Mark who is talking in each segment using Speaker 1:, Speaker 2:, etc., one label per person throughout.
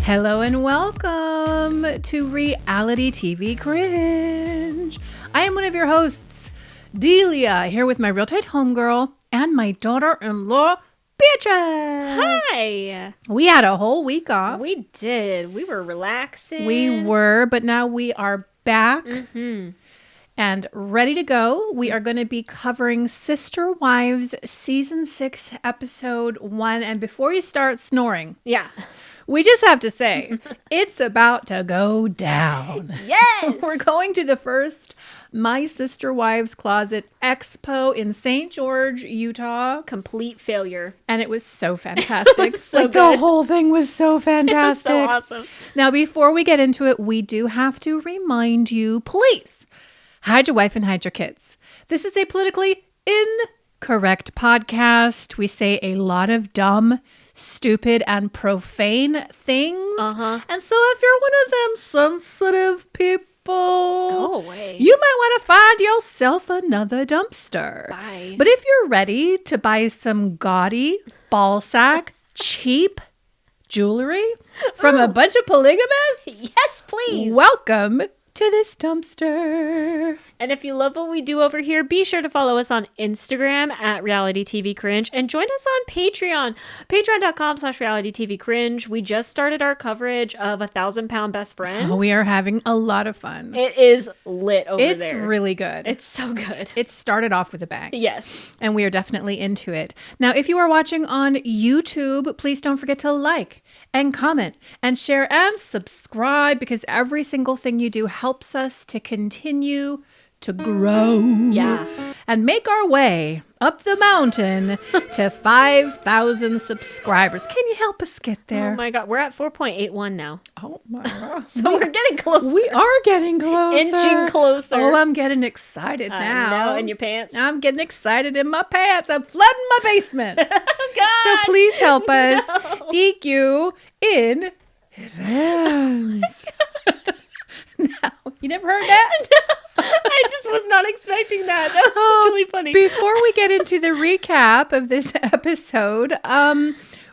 Speaker 1: Hello and welcome to Reality TV Cringe. I am one of your hosts, Delia, here with my real tight homegirl and my daughter-in-law, Beatrice.
Speaker 2: Hi.
Speaker 1: We had a whole week off.
Speaker 2: We did. We were relaxing.
Speaker 1: We were, but now we are back and ready to go. We are going to be covering Sister Wives Season 6, Episode 1. And before you start snoring...
Speaker 2: Yeah.
Speaker 1: We just have to say, it's about to go down.
Speaker 2: Yes!
Speaker 1: We're going to the first My Sister Wives Closet Expo in St. George, Utah.
Speaker 2: Complete failure.
Speaker 1: And it was so fantastic.
Speaker 2: It was so
Speaker 1: like
Speaker 2: good.
Speaker 1: the whole thing was so fantastic.
Speaker 2: It was so awesome.
Speaker 1: Now, before we get into it, we do have to remind you, please, hide your wife and hide your kids. This is a politically incorrect podcast. We say a lot of dumb, stupid and profane things. And so if you're one of them sensitive people,
Speaker 2: Go away.
Speaker 1: you might want to find yourself another dumpster.
Speaker 2: Bye.
Speaker 1: But if you're ready to buy some gaudy, ballsack, cheap jewelry from a bunch of polygamists,
Speaker 2: Yes, please.
Speaker 1: welcome to this dumpster.
Speaker 2: And if you love what we do over here, be sure to follow us on Instagram at Reality TV Cringe and join us on Patreon. Patreon.com/Reality TV Cringe. We just started our coverage of 1,000-Pound Best Friends.
Speaker 1: We are having a lot of fun.
Speaker 2: It is lit over
Speaker 1: It's
Speaker 2: there.
Speaker 1: really good.
Speaker 2: It's so good.
Speaker 1: It started off with a bang.
Speaker 2: Yes.
Speaker 1: And we are definitely into it. Now, if you are watching on YouTube, please don't forget to like and comment and share and subscribe, because every single thing you do helps us to continue to grow.
Speaker 2: Yeah.
Speaker 1: And make our way up the mountain to 5,000 subscribers. Can you help us get there?
Speaker 2: Oh my God. We're at 4.81 now.
Speaker 1: Oh my God.
Speaker 2: So we're getting closer.
Speaker 1: We are getting closer.
Speaker 2: Inching closer.
Speaker 1: Oh, I'm getting excited
Speaker 2: I
Speaker 1: now.
Speaker 2: know, in your pants.
Speaker 1: I'm getting excited in my pants. I'm flooding my basement.
Speaker 2: God.
Speaker 1: So please help us EQ in advance. No, you never heard that?
Speaker 2: I just was not expecting that. That was really funny.
Speaker 1: Before we get into the recap of this episode,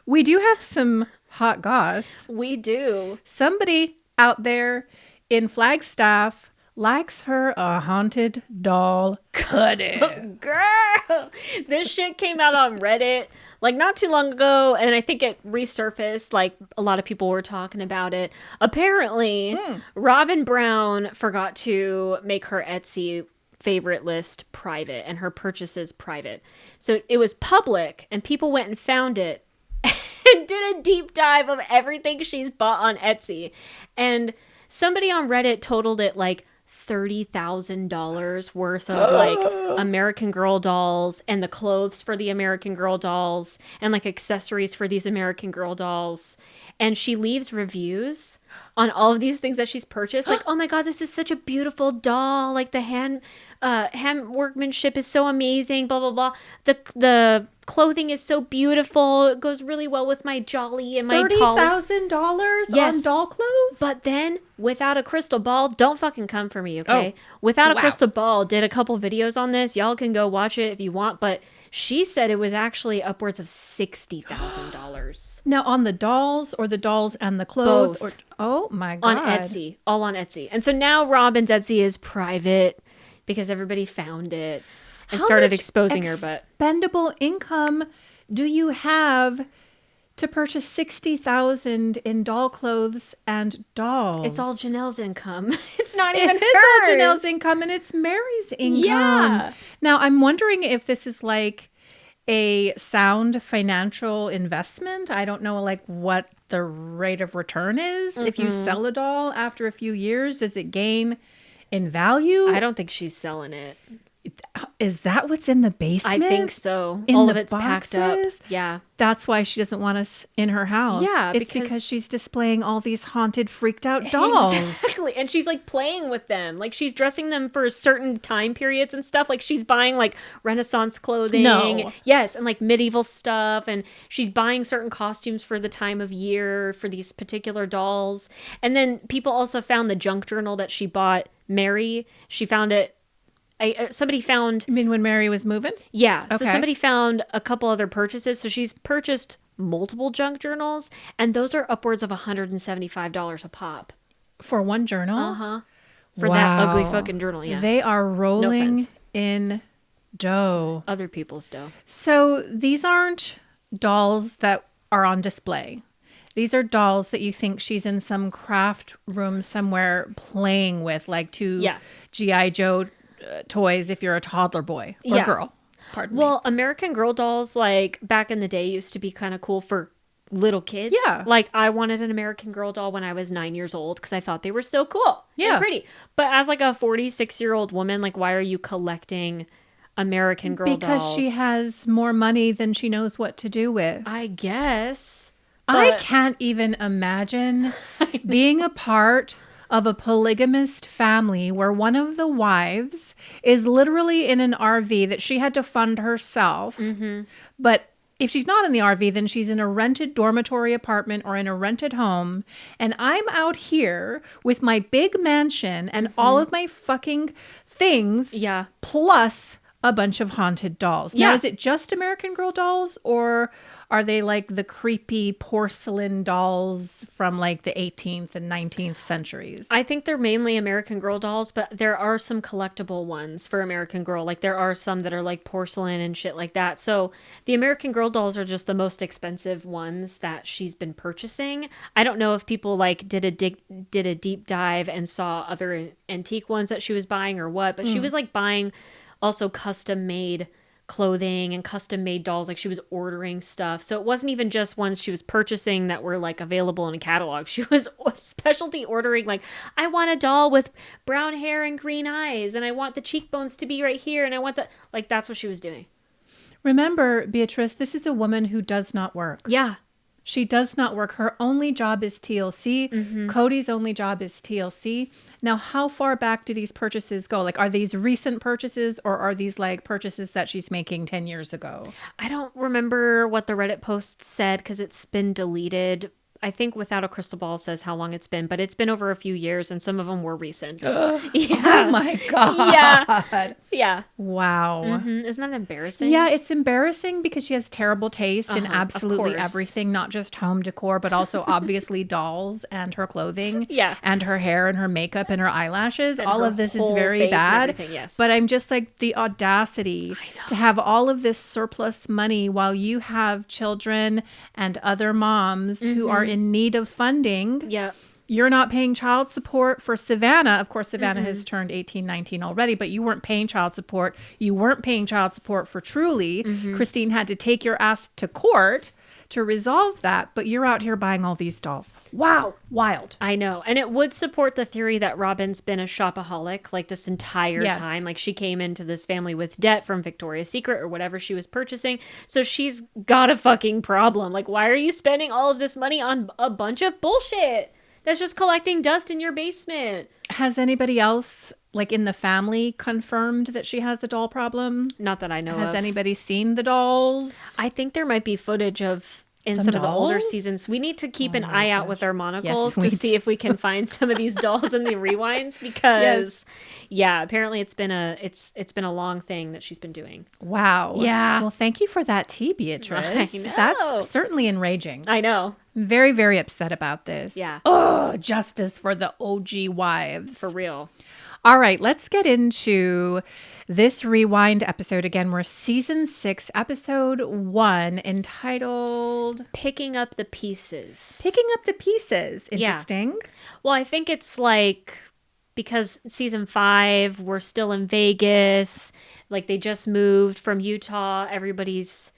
Speaker 1: we do have some hot goss.
Speaker 2: We do.
Speaker 1: Somebody out there in Flagstaff likes her a haunted doll cutting.
Speaker 2: Girl, this shit came out on Reddit like not too long ago, and I think it resurfaced. Like a lot of people were talking about it. Apparently, Robyn Brown forgot to make her Etsy favorite list private and her purchases private. So it was public, and people went and found it and did a deep dive of everything she's bought on Etsy. And somebody on Reddit totaled it like $30,000 worth of like American Girl dolls and the clothes for the American Girl dolls and like accessories for these American Girl dolls. And she leaves reviews on all of these things that she's purchased. Like, oh my God, this is such a beautiful doll. Like the hand workmanship is so amazing, blah, blah, blah. The clothing is so beautiful. It goes really well with my jolly and my tall.
Speaker 1: $30,000
Speaker 2: Yes.
Speaker 1: on doll clothes?
Speaker 2: But then, without a crystal ball, don't fucking come for me, okay? Without a
Speaker 1: Wow.
Speaker 2: crystal ball, did a couple videos on this. Y'all can go watch it if you want, but she said it was actually upwards of $60,000.
Speaker 1: Now, on the dolls or the dolls and the clothes?
Speaker 2: Both.
Speaker 1: Or, oh my God.
Speaker 2: On Etsy. All on Etsy. And so now Robyn's Etsy is private because everybody found it and
Speaker 1: How
Speaker 2: started
Speaker 1: much
Speaker 2: exposing her, but...
Speaker 1: expendable income do you have to purchase $60,000 in doll clothes and dolls?
Speaker 2: It's all Janelle's income. It's not
Speaker 1: It
Speaker 2: even
Speaker 1: is all
Speaker 2: hers.
Speaker 1: Janelle's income, and it's Mary's income.
Speaker 2: Yeah.
Speaker 1: Now, I'm wondering if this is like a sound financial investment. I don't know like what the rate of return is. If you sell a doll after a few years, does it gain in value?
Speaker 2: I don't think she's selling it.
Speaker 1: Is that what's in the basement?
Speaker 2: I think so.
Speaker 1: In
Speaker 2: All
Speaker 1: the
Speaker 2: of it's packed up.
Speaker 1: boxes?
Speaker 2: Yeah.
Speaker 1: That's why she doesn't want us in her house.
Speaker 2: Yeah,
Speaker 1: it's because
Speaker 2: because
Speaker 1: she's displaying all these haunted, freaked out dolls.
Speaker 2: Exactly. And she's like playing with them. Like she's dressing them for certain time periods and stuff. Like she's buying like Renaissance clothing.
Speaker 1: No.
Speaker 2: Yes. And like medieval stuff. And she's buying certain costumes for the time of year for these particular dolls. And then people also found the junk journal that she bought Mary. She found it. Somebody found...
Speaker 1: You mean when Mary was moving?
Speaker 2: Yeah.
Speaker 1: Okay.
Speaker 2: So somebody found a couple other purchases. So she's purchased multiple junk journals, and those are upwards of $175 a pop.
Speaker 1: For one journal?
Speaker 2: Uh-huh. For that ugly fucking journal, yeah.
Speaker 1: They are rolling
Speaker 2: offense.
Speaker 1: in dough.
Speaker 2: Other people's dough.
Speaker 1: So these aren't dolls that are on display. These are dolls that you think she's in some craft room somewhere playing with, like two G.I. Joe toys if you're a toddler boy or girl. Pardon me.
Speaker 2: Well, American Girl dolls, like, back in the day used to be kind of cool for little kids.
Speaker 1: Yeah.
Speaker 2: Like, I wanted an American Girl doll when I was 9 years old because I thought they were so cool and pretty. But as, like, a 46-year-old woman, like, why are you collecting American Girl dolls?
Speaker 1: Because she has more money than she knows what to do with.
Speaker 2: I guess.
Speaker 1: I can't even imagine being a part of a polygamist family where one of the wives is literally in an RV that she had to fund herself. Mm-hmm. But if she's not in the RV, then she's in a rented dormitory apartment or in a rented home. And I'm out here with my big mansion and all of my fucking things.
Speaker 2: Yeah.
Speaker 1: Plus a bunch of haunted dolls. Now, is it just American Girl dolls, or are they like the creepy porcelain dolls from like the 18th and 19th centuries?
Speaker 2: I think they're mainly American Girl dolls, but there are some collectible ones for American Girl. Like, there are some that are like porcelain and shit like that. So the American Girl dolls are just the most expensive ones that she's been purchasing. I don't know if people like did a deep dive and saw other antique ones that she was buying or what, but she was like buying also custom made clothing and custom made dolls. Like, she was ordering stuff, so it wasn't even just ones she was purchasing that were like available in a catalog. She was specialty ordering, like, I want a doll with brown hair and green eyes, and I want the cheekbones to be right here, and I want the, like, that's what she was doing.
Speaker 1: Remember, Beatrice, this is a woman who does not work.
Speaker 2: Yeah.
Speaker 1: She does not work. Her only job is TLC. Mm-hmm. Cody's only job is TLC. Now, how far back do these purchases go? Like, are these recent purchases, or are these like purchases that she's making 10 years ago?
Speaker 2: I don't remember what the Reddit post said because it's been deleted. I think Without a Crystal Ball says how long it's been, but it's been over a few years, and some of them were recent.
Speaker 1: Yeah. Oh my God.
Speaker 2: Yeah.
Speaker 1: Wow.
Speaker 2: Mm-hmm. Isn't that embarrassing?
Speaker 1: Yeah, it's embarrassing because she has terrible taste in absolutely everything, not just home decor, but also obviously dolls and her clothing.
Speaker 2: Yeah.
Speaker 1: And her hair and her makeup and her eyelashes.
Speaker 2: And
Speaker 1: all
Speaker 2: her
Speaker 1: of this is
Speaker 2: whole
Speaker 1: very
Speaker 2: face
Speaker 1: bad.
Speaker 2: and everything, yes.
Speaker 1: But I'm just like, the audacity to have all of this surplus money while you have children and other moms who are in need of funding.
Speaker 2: Yeah.
Speaker 1: You're not paying child support for Savannah. Of course, Savannah has turned 18, 19 already, but you weren't paying child support. You weren't paying child support for Truly. Christine had to take your ass to court to resolve that, but you're out here buying all these dolls. Wow. Wild.
Speaker 2: I know. And it would support the theory that Robyn's been a shopaholic like this entire time. Like, she came into this family with debt from Victoria's Secret or whatever she was purchasing. So she's got a fucking problem. Like, why are you spending all of this money on a bunch of bullshit that's just collecting dust in your basement?
Speaker 1: Has anybody else, like in the family, confirmed that she has the doll problem?
Speaker 2: Not that I know of.
Speaker 1: Has anybody seen the dolls?
Speaker 2: I think there might be footage of in some of the older seasons. We need to keep an eye out with our monocles to see if we can find some of these dolls in the rewinds, because apparently it's been a long thing that she's been doing.
Speaker 1: Wow.
Speaker 2: Yeah.
Speaker 1: Well, thank you for that tea, Beatrice.
Speaker 2: I know.
Speaker 1: That's certainly enraging.
Speaker 2: I know.
Speaker 1: Very, very upset about this.
Speaker 2: Yeah.
Speaker 1: Oh, justice for the OG wives.
Speaker 2: For real.
Speaker 1: All right, let's get into this rewind episode again. We're season 6, episode 1, entitled
Speaker 2: Picking Up the Pieces.
Speaker 1: Picking Up the Pieces. Interesting.
Speaker 2: Yeah. Well, I think it's like, because season 5, we're still in Vegas. Like, they just moved from Utah. Everybody's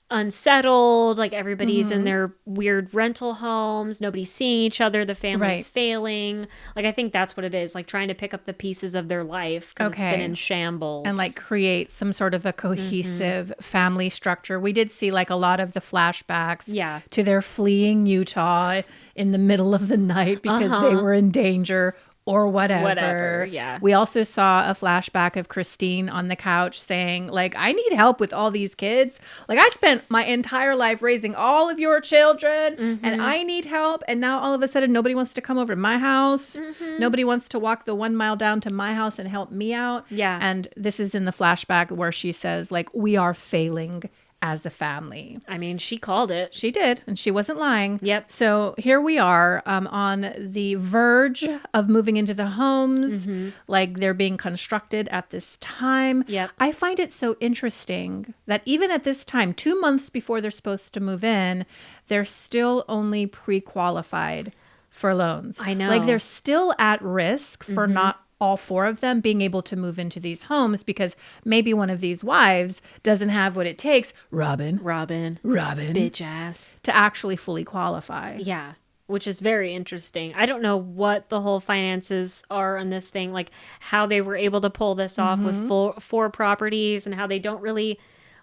Speaker 2: unsettled, like everybody's in their weird rental homes, nobody's seeing each other, the family's failing. Like, I think that's what it is, like trying to pick up the pieces of their life because it's been in shambles
Speaker 1: and like create some sort of a cohesive family structure. We did see like a lot of the flashbacks to their fleeing Utah in the middle of the night because they were in danger or whatever.
Speaker 2: Yeah.
Speaker 1: We also saw a flashback of Christine on the couch saying, like, I need help with all these kids. Like, I spent my entire life raising all of your children and I need help. And now all of a sudden, nobody wants to come over to my house. Nobody wants to walk the 1 mile down to my house and help me out.
Speaker 2: Yeah.
Speaker 1: And this is in the flashback where she says, like, we are failing as a family.
Speaker 2: I mean, she called it.
Speaker 1: She did, and she wasn't lying.
Speaker 2: Yep.
Speaker 1: So here we are on the verge of moving into the homes, like they're being constructed at this time.
Speaker 2: Yep.
Speaker 1: I find it so interesting that even at this time, 2 months before they're supposed to move in, they're still only pre-qualified for loans.
Speaker 2: I know.
Speaker 1: Like they're still at risk for not all 4 of them being able to move into these homes because maybe one of these wives doesn't have what it takes, Robyn,
Speaker 2: Bitch ass.
Speaker 1: to actually fully qualify.
Speaker 2: Yeah. Which is very interesting. I don't know what the whole finances are on this thing, like how they were able to pull this off with 4 properties and how they don't really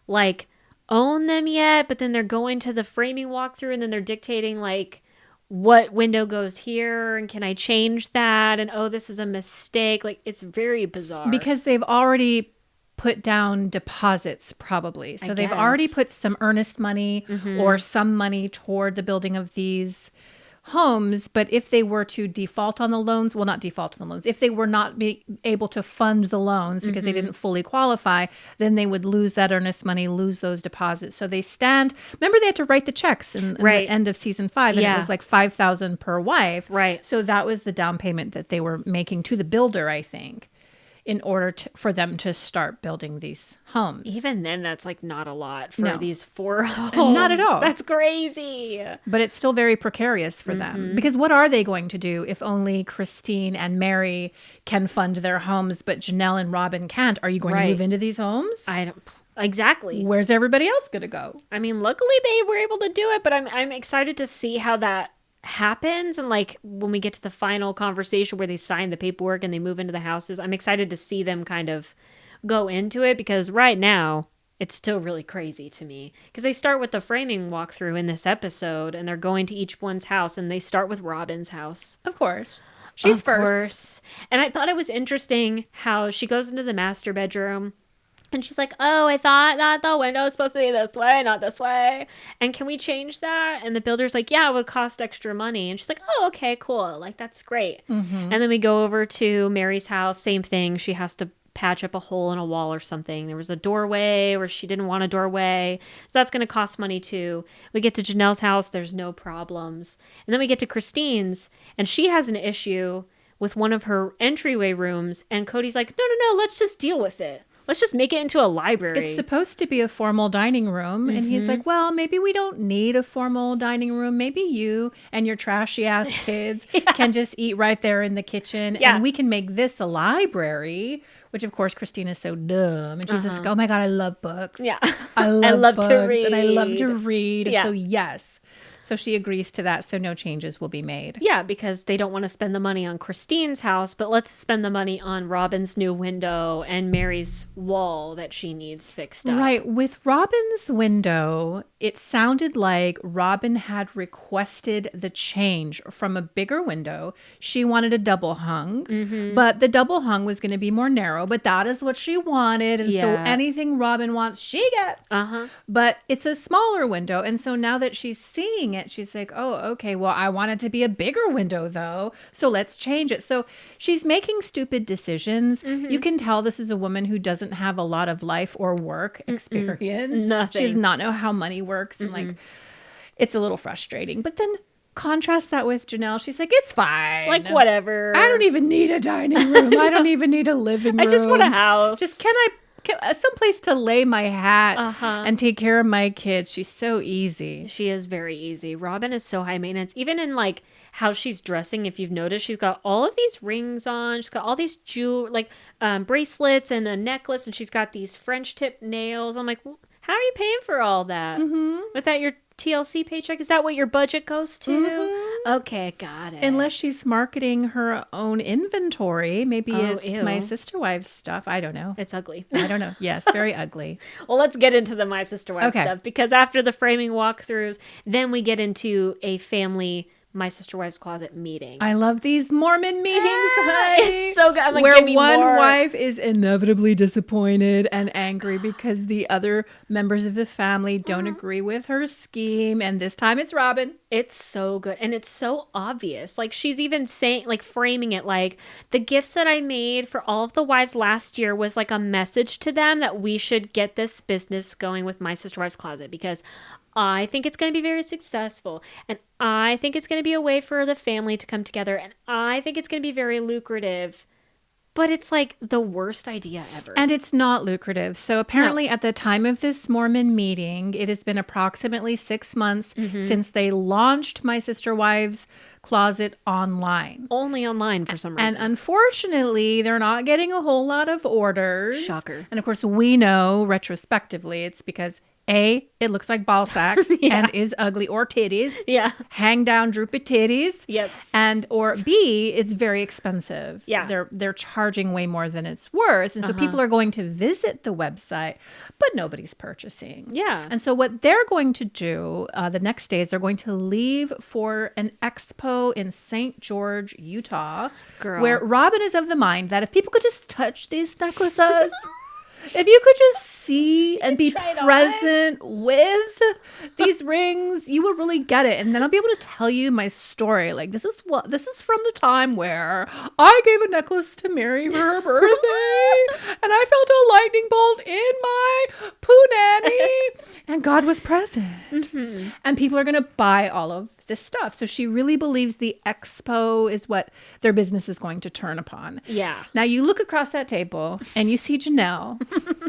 Speaker 2: like own them yet, but then they're going to the framing walkthrough and then they're dictating like what window goes here and can I change that? And oh, this is a mistake. Like it's very bizarre.
Speaker 1: Because they've already put down deposits probably. So they've already put some earnest money or some money toward the building of these homes. But if they were to default on the loans, well, not default on the loans, if they were not able to fund the loans because they didn't fully qualify, then they would lose that earnest money, lose those deposits. So they stand, remember they had to write the checks in the end of season 5 and it was like $5,000 per wife.
Speaker 2: Right.
Speaker 1: So that was the down payment that they were making to the builder, I think, in order for them to start building these homes.
Speaker 2: Even then, that's like not a lot for these 4 homes.
Speaker 1: Not at all.
Speaker 2: That's crazy.
Speaker 1: But it's still very precarious for them. Because what are they going to do if only Christine and Mary can fund their homes, but Janelle and Robyn can't? Are you going to move into these homes?
Speaker 2: I don't... Exactly.
Speaker 1: Where's everybody else going to go?
Speaker 2: I mean, luckily they were able to do it, but I'm excited to see how that happens. And like when we get to the final conversation where they sign the paperwork and they move into the houses, I'm excited to see them kind of go into it because right now it's still really crazy to me because they start with the framing walkthrough in this episode and they're going to each one's house and they start with Robyn's house.
Speaker 1: Of course. She's
Speaker 2: of
Speaker 1: first.
Speaker 2: Course. And I thought it was interesting how she goes into the master bedroom and she's like, oh, I thought that the window was supposed to be this way, not this way. And can we change that? And the builder's like, yeah, it would cost extra money. And she's like, oh, okay, cool. Like, that's great. And then we go over to Mary's house. Same thing. She has to patch up a hole in a wall or something. There was a doorway or she didn't want a doorway. So that's going to cost money too. We get to Janelle's house. There's no problems. And then we get to Christine's and she has an issue with one of her entryway rooms. And Cody's like, no, let's just deal with it. Let's just make it into a library.
Speaker 1: It's supposed to be a formal dining room. And he's like, well, maybe we don't need a formal dining room. Maybe you and your trashy ass kids can just eat right there in the kitchen. And we can make this a library, which of course Christina's so dumb. And she's like, oh my God, I love books.
Speaker 2: Yeah.
Speaker 1: I love books
Speaker 2: to read.
Speaker 1: and I love to read.
Speaker 2: Yeah.
Speaker 1: And so yes. So she agrees to that. So no changes will be made.
Speaker 2: Yeah, because they don't want to spend the money on Christine's house, but let's spend the money on Robyn's new window and Mary's wall that she needs fixed up.
Speaker 1: Right. With Robyn's window, it sounded like Robyn had requested the change from a bigger window. She wanted a double hung, but the double hung was going to be more narrow, but that is what she wanted. And so anything Robyn wants, she gets. But it's a smaller window. And so now that she's seeing it, she's like, oh, okay, well, I want it to be a bigger window though. So let's change it. So she's making stupid decisions. You can tell this is a woman who doesn't have a lot of life or work experience.
Speaker 2: Nothing.
Speaker 1: She does not know how money works. And like, it's a little frustrating. But then contrast that with Janelle. She's like, it's fine.
Speaker 2: Like, whatever.
Speaker 1: I don't even need a dining room. I don't even need a living room.
Speaker 2: I just want a house.
Speaker 1: Just can someplace to lay my hat and take care of my kids. She's so easy.
Speaker 2: She is very easy. Robyn is so high maintenance. Even in like how she's dressing, if you've noticed, she's got all of these rings on. She's got all these bracelets and a necklace, and she's got these French tip nails. I'm like, how are you paying for all that? Was that your TLC paycheck? Is that what your budget goes to? Okay, got it.
Speaker 1: Unless she's marketing her own inventory. Maybe it's My Sister Wives stuff. I don't know.
Speaker 2: It's ugly.
Speaker 1: I don't know. Yes, very ugly.
Speaker 2: Well, let's get into the My Sister Wives stuff because after the framing walkthroughs, then we get into a family My Sister Wife's Closet meeting.
Speaker 1: I love these Mormon meetings, honey.
Speaker 2: It's so good. I'm like,
Speaker 1: where
Speaker 2: give me
Speaker 1: one
Speaker 2: more.
Speaker 1: wife is inevitably disappointed and angry because the other members of the family don't agree with her scheme. And this time it's Robyn.
Speaker 2: It's so good. And it's so obvious. Like, she's even saying, like, framing it like, the gifts that I made for all of the wives last year was like a message to them that we should get this business going with My Sister Wife's Closet, because I think it's going to be very successful. And I think it's going to be a way for the family to come together. And I think it's going to be very lucrative. But it's like the worst idea ever.
Speaker 1: And it's not lucrative. So apparently at the time of this Mormon meeting, it has been approximately 6 months since they launched My Sister Wives Closet online.
Speaker 2: Only online for some reason.
Speaker 1: And unfortunately, they're not getting a whole lot of orders.
Speaker 2: Shocker.
Speaker 1: And of course, we know retrospectively it's because A, it looks like ball sacks and is ugly, or titties.
Speaker 2: Yeah.
Speaker 1: Hang down, droopy titties.
Speaker 2: Yep.
Speaker 1: And or B, it's very expensive.
Speaker 2: Yeah.
Speaker 1: They're charging way more than it's worth. And so people are going to visit the website, but nobody's purchasing.
Speaker 2: Yeah.
Speaker 1: And so what they're going to do the next day is they're going to leave for an expo in St. George, Utah,
Speaker 2: Girl.
Speaker 1: where Robyn is of the mind that if people could just touch these necklaces, if you could just see and be
Speaker 2: try it on.
Speaker 1: present with these rings, you will really get it. And then I'll be able to tell you my story. Like, this is from the time where I gave a necklace to Mary for her birthday and I felt a lightning bolt in my punani and God was present. And people are going to buy all of this stuff. So she really believes the expo is what their business is going to turn upon.
Speaker 2: Yeah.
Speaker 1: Now you look across that table and you see Janelle.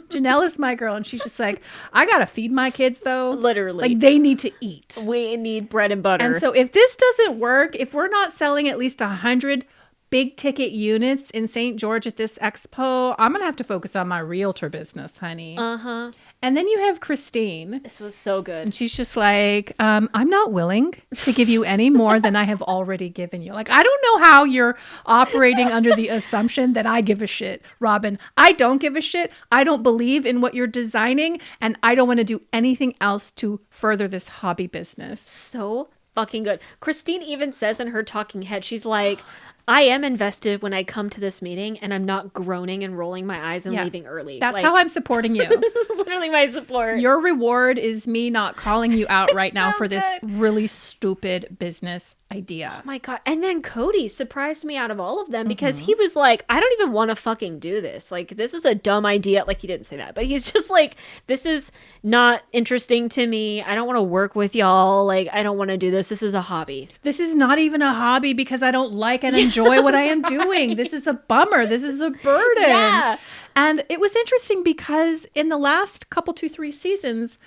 Speaker 1: Janelle is my girl and she's just like, I got to feed my kids though.
Speaker 2: Literally.
Speaker 1: Like, they need to eat.
Speaker 2: We need bread and butter.
Speaker 1: And so if this doesn't work, if we're not selling at least 100 big ticket units in St. George at this expo, I'm going to have to focus on my realtor business, honey.
Speaker 2: Uh-huh.
Speaker 1: And then you have Christine.
Speaker 2: This was so good.
Speaker 1: And she's just like, I'm not willing to give you any more than I have already given you. Like, I don't know how you're operating under the assumption that I give a shit, Robyn. I don't give a shit. I don't believe in what you're designing. And I don't want to do anything else to further this hobby business.
Speaker 2: So fucking good. Christine even says in her talking head, she's like, I am invested when I come to this meeting and I'm not groaning and rolling my eyes and leaving early.
Speaker 1: That's
Speaker 2: like,
Speaker 1: how I'm supporting you.
Speaker 2: This is literally my support.
Speaker 1: Your reward is me not calling you out right now
Speaker 2: so
Speaker 1: for this
Speaker 2: good.
Speaker 1: really stupid business idea.
Speaker 2: Oh my God. And then Cody surprised me out of all of them because he was like, I don't even want to fucking do this. Like, this is a dumb idea. Like, he didn't say that, but he's just like, this is not interesting to me. I don't want to work with y'all. Like, I don't want to do this. This is a hobby.
Speaker 1: This is not even a hobby because I don't like and enjoy what I am doing. This is a bummer. This is a burden.
Speaker 2: Yeah.
Speaker 1: And it was interesting because in the last couple, 2-3 seasons,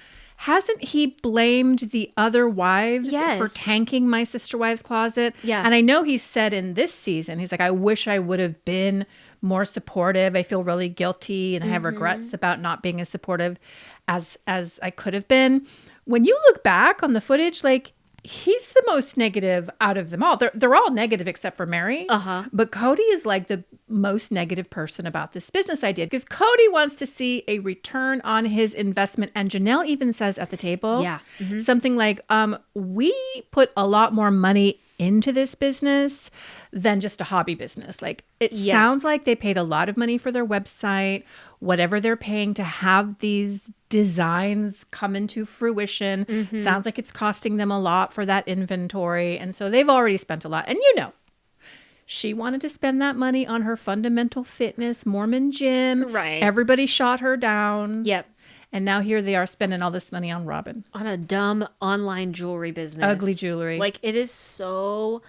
Speaker 1: hasn't he blamed the other wives
Speaker 2: Yes.
Speaker 1: for tanking My Sister Wives Closet?
Speaker 2: Yeah.
Speaker 1: And I know he said in this season, he's like, I wish I would have been more supportive. I feel really guilty and I have regrets about not being as supportive as I could have been. When you look back on the footage, like, he's the most negative out of them all. They're all negative except for Mary. But Cody is like the most negative person about this business idea because Cody wants to see a return on his investment. And Janelle even says at the table something like, we put a lot more money into this business than just a hobby business. Like, it sounds like they paid a lot of money for their website, whatever they're paying to have these designs come into fruition. Sounds like it's costing them a lot for that inventory. And so they've already spent a lot. And you know, she wanted to spend that money on her fundamental fitness Mormon gym.
Speaker 2: Right.
Speaker 1: Everybody shot her down.
Speaker 2: Yep.
Speaker 1: And now here they are spending all this money on Robyn.
Speaker 2: On a dumb online jewelry business.
Speaker 1: Ugly jewelry.
Speaker 2: Like, it is so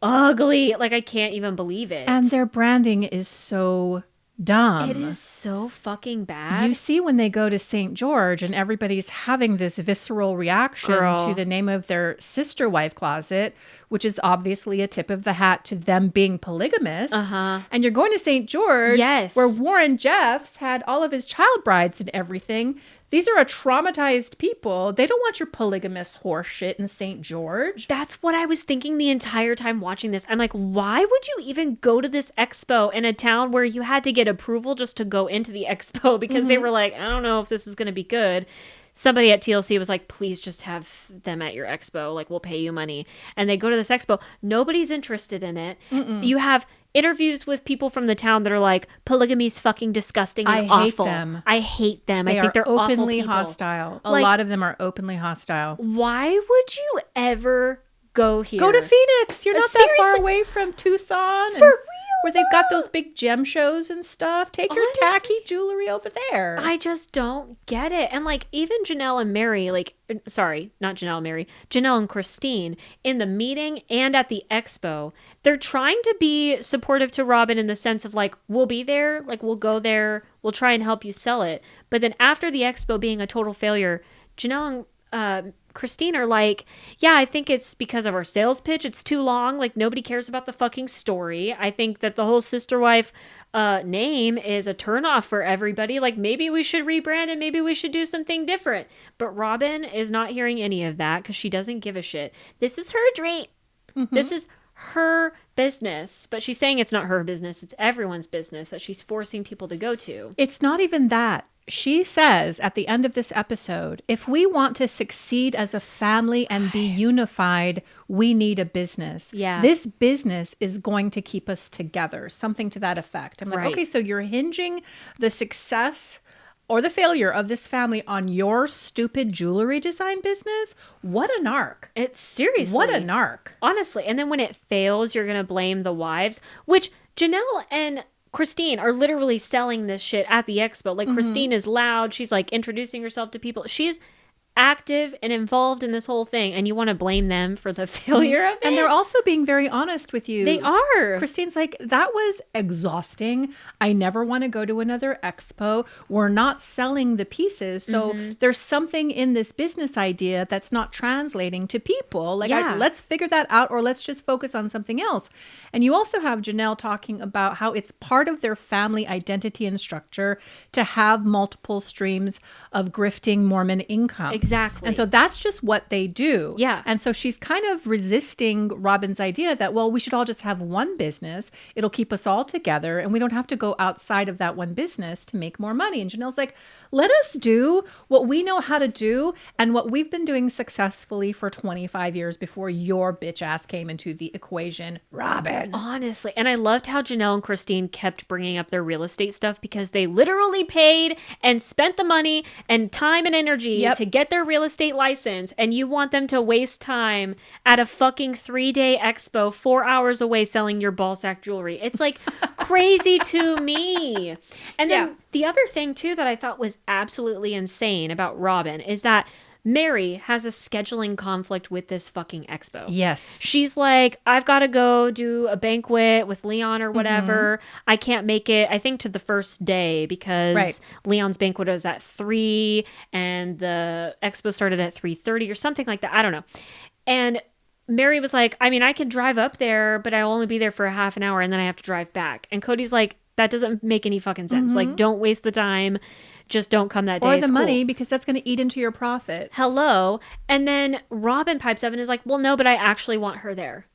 Speaker 2: ugly. Like, I can't even believe it.
Speaker 1: And their branding is so dumb.
Speaker 2: It is so fucking bad.
Speaker 1: You see when they go to St. George and everybody's having this visceral reaction to the name of their sister wife closet, which is obviously a tip of the hat to them being polygamous. And you're going to St. George, where Warren Jeffs had all of his child brides and everything. These are a traumatized people. They don't want your polygamous horseshit in St. George.
Speaker 2: That's what I was thinking the entire time watching this. I'm like, why would you even go to this expo in a town where you had to get approval just to go into the expo because they were like, I don't know if this is going to be good. somebody at TLC was like, please just have them at your expo. Like, we'll pay you money. And they go to this expo. Nobody's interested in it. You have interviews with people from the town that are like, polygamy's fucking disgusting and awful. I hate them. I think they're
Speaker 1: openly
Speaker 2: awful
Speaker 1: hostile. A
Speaker 2: Like,
Speaker 1: lot of them are openly hostile.
Speaker 2: why would you ever go here?
Speaker 1: Go to Phoenix. You're not that far
Speaker 2: Seriously.
Speaker 1: away from Tucson.
Speaker 2: For real,
Speaker 1: where they've got those big gem shows and stuff. Take your
Speaker 2: Honestly,
Speaker 1: tacky jewelry over there.
Speaker 2: I just don't get it. And like, even Janelle and Mary, like, sorry, not Janelle and Mary, Janelle and Christine, in the meeting and at the expo, they're trying to be supportive to Robyn in the sense of like, we'll be there, like, we'll go there, we'll try and help you sell it. But then after the expo being a total failure, Janelle and Christine are like, yeah, I think it's because of our sales pitch. It's too long. Like, nobody cares about the fucking story. I think that the whole sister wife name is a turnoff for everybody. Like, maybe we should rebrand and maybe we should do something different. But Robyn is not hearing any of that because she doesn't give a shit. This is her dream. This is her business. But she's saying it's not her business. It's everyone's business that she's forcing people to go to.
Speaker 1: It's not even that. She says at the end of this episode, if we want to succeed as a family and be unified, we need a business.
Speaker 2: Yeah.
Speaker 1: This business is going to keep us together. Something to that effect. I'm like,
Speaker 2: Right.
Speaker 1: okay, so you're hinging the success or the failure of this family on your stupid jewelry design business? What a narc.
Speaker 2: It's seriously.
Speaker 1: What a narc.
Speaker 2: Honestly. And then when it fails, you're going to blame the wives, which Janelle and Christine are literally selling this shit at the expo. Like, Christine is loud. She's like introducing herself to people. She's active and involved in this whole thing. And you want to blame them for the failure of it?
Speaker 1: And they're also being very honest with you.
Speaker 2: They are.
Speaker 1: Christine's like, that was exhausting. I never want to go to another expo. We're not selling the pieces. So there's something in this business idea that's not translating to people. Like,
Speaker 2: Yeah.
Speaker 1: let's figure that out, or let's just focus on something else. And you also have Janelle talking about how it's part of their family identity and structure to have multiple streams of grifting Mormon income.
Speaker 2: Exactly.
Speaker 1: And so that's just what they do.
Speaker 2: Yeah.
Speaker 1: And so she's kind of resisting Robyn's idea that, well, we should all just have one business. It'll keep us all together and we don't have to go outside of that one business to make more money. And Janelle's like, let us do what we know how to do and what we've been doing successfully for 25 years before your bitch ass came into the equation, Robyn.
Speaker 2: Honestly. And I loved how Janelle and Christine kept bringing up their real estate stuff because they literally paid and spent the money and time and energy to get their real estate license. And you want them to waste time at a fucking 3-day expo 4 hours away selling your ball sack jewelry. It's like crazy to me. And then the other thing too that I thought was absolutely insane about Robyn is that Mary has a scheduling conflict with this fucking expo.
Speaker 1: Yes.
Speaker 2: She's like, I've got to go do a banquet with Leon or whatever. I can't make it, I think, to the first day because Leon's banquet was at 3 and the expo started at 3:30 or something like that. I don't know. And Mary was like, I mean, I can drive up there, but I'll only be there for a half an hour and then I have to drive back. And Cody's like, that doesn't make any fucking sense. Like, don't waste the time. Just don't come that day.
Speaker 1: Or the money, because that's going to eat into your profits.
Speaker 2: Hello. And then Robyn pipes up and is like, well, no, but I actually want her there.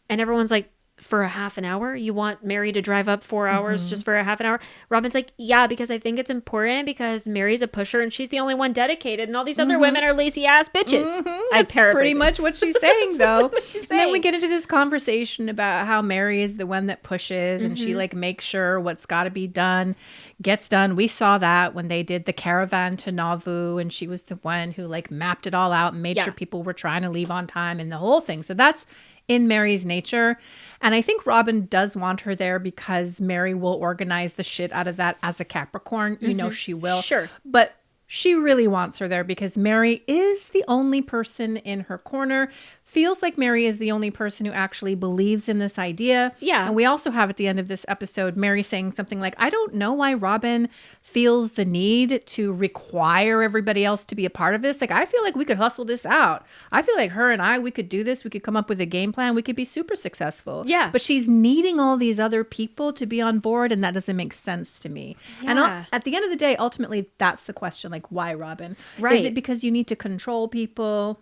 Speaker 2: And everyone's like, for a half an hour? You want Mary to drive up 4 hours just for a half an hour? Robyn's like, yeah, because I think it's important because Mary's a pusher and she's the only one dedicated and all these other women are lazy ass bitches. I paraphrase
Speaker 1: pretty
Speaker 2: it.
Speaker 1: much what she's saying, though.
Speaker 2: she's
Speaker 1: And then we
Speaker 2: saying.
Speaker 1: get into this conversation about how Mary is the one that pushes and she like makes sure what's got to be done gets done. We saw that when they did the caravan to Nauvoo and she was the one who like mapped it all out and made sure people were trying to leave on time and the whole thing. So that's in Mary's nature. And I think Robyn does want her there because Mary will organize the shit out of that as a Capricorn. You know she will.
Speaker 2: Sure.
Speaker 1: But she really wants her there because Mary is the only person in her corner. Feels like Mary is the only person who actually believes in this idea.
Speaker 2: Yeah.
Speaker 1: And we also have at the end of this episode, Mary saying something like, I don't know why Robyn feels the need to require everybody else to be a part of this. Like, I feel like we could hustle this out. I feel like her and I, we could do this. We could come up with a game plan. We could be super successful.
Speaker 2: Yeah.
Speaker 1: But she's needing all these other people to be on board. And that doesn't make sense to me. And
Speaker 2: Yeah.
Speaker 1: at the end of the day, ultimately, that's the question. Like, why Robyn?
Speaker 2: Right.
Speaker 1: Is it because you need to control people?